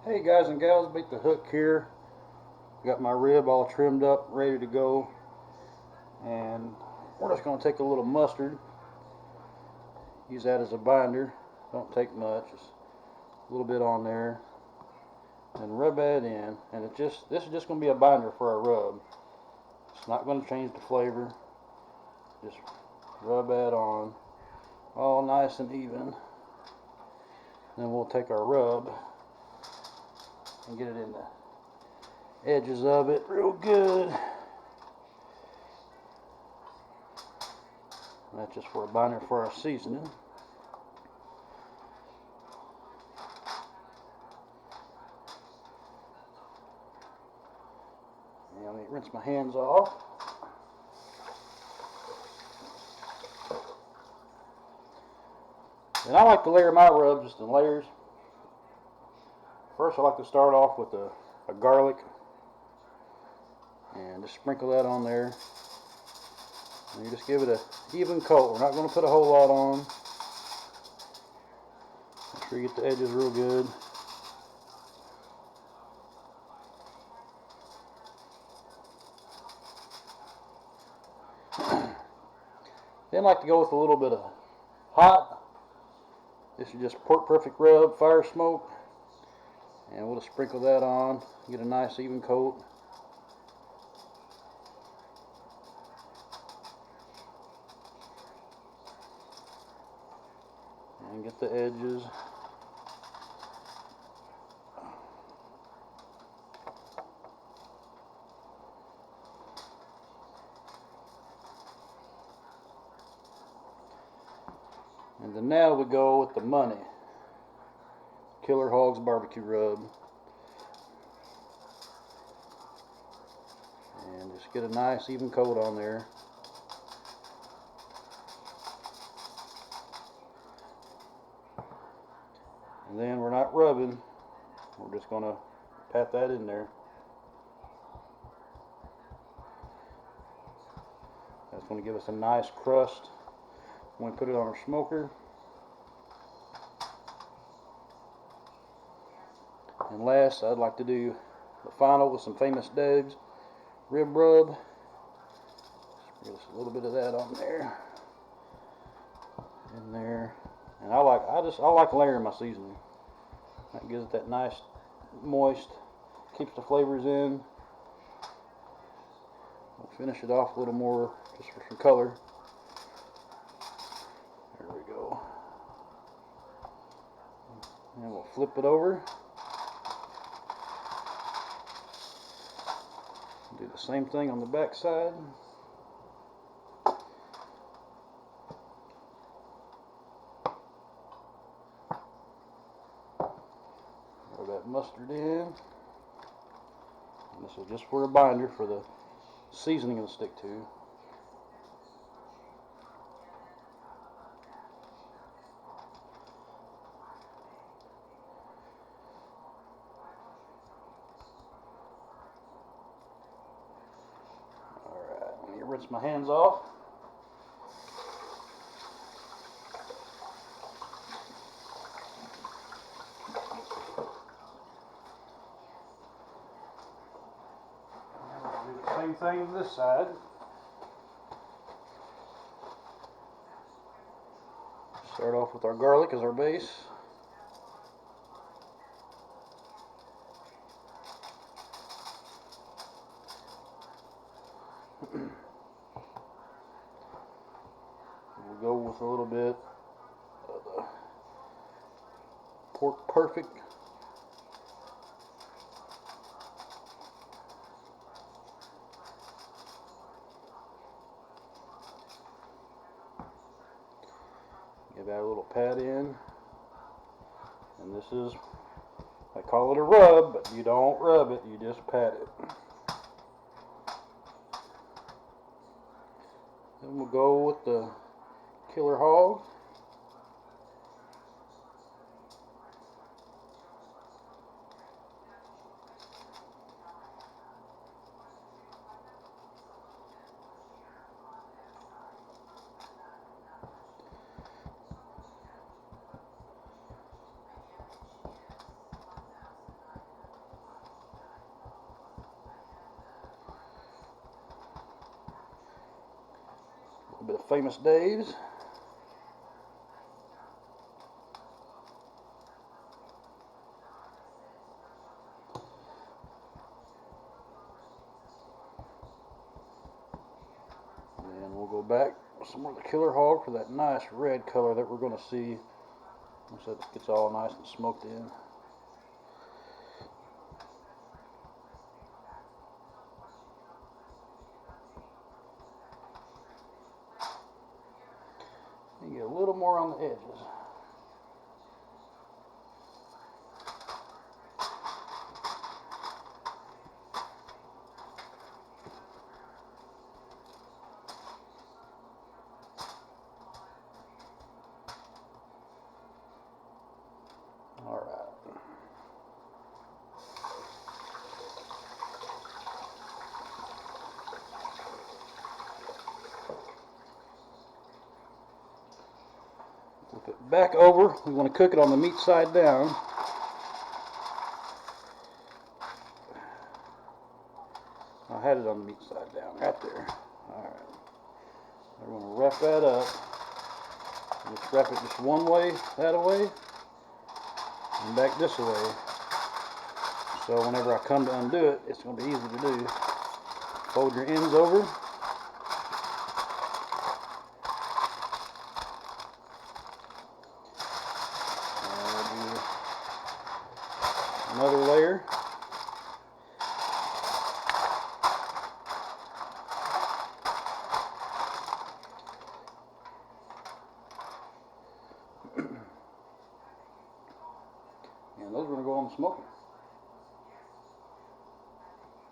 Hey guys and gals, beat the hook here. Got my rib all trimmed up, ready to go. And we're just going to take a little mustard, use that as a binder. Don't take much, just a little bit on there. And rub that in. And this is just going to be a binder for our rub. It's not going to change the flavor. Just rub that on, all nice and even. Then we'll take our rub and get it in the edges of it real good. And that's just for a binder for our seasoning. And let me rinse my hands off. And I like to layer my rub just in layers. First I like to start off with a garlic and just sprinkle that on there. And you just give it an even coat. We're not going to put a whole lot on. Make sure you get the edges real good. Then I like to go with a little bit of hot. This is just pork perfect rub, fire smoke. And we'll just sprinkle that on, get a nice even coat. And get the edges. And then now we go with the money. Killer Hogs barbecue rub. And just get a nice even coat on there. And then we're not rubbing, we're just going to pat that in there. That's going to give us a nice crust when we put it on our smoker. And last, I'd like to do the final with some Famous Doug's rib rub. Just a little bit of that on there, in there. And I like layering my seasoning. That gives it that nice moist, keeps the flavors in. We'll finish it off a little more just for some color. There we go. And we'll flip it over. Do the same thing on the back side. Throw that mustard in. And this is just for a binder for the seasoning to stick to. Alright, let me rinse my hands off. Same thing to this side. Start off with our garlic as our base. We'll go with a little bit of the pork perfect. Give that a little pat in. And this is, I call it a rub, but you don't rub it, you just pat it. Then we'll go with the Killer Hog. A bit of Famous Dave's. And we'll go back with some more of the Killer Hog for that nice red color that we're going to see once that gets all nice and smoked in. You get a little more on the edges. All right. Flip it back over. We want to cook it on the meat side down. I had it on the meat side down, right there. All right. We're going to wrap that up. Just wrap it just one way, that way, and back this way. So whenever I come to undo it, it's going to be easy to do. Fold your ends over. And do another layer. And those are going to go on the smoker.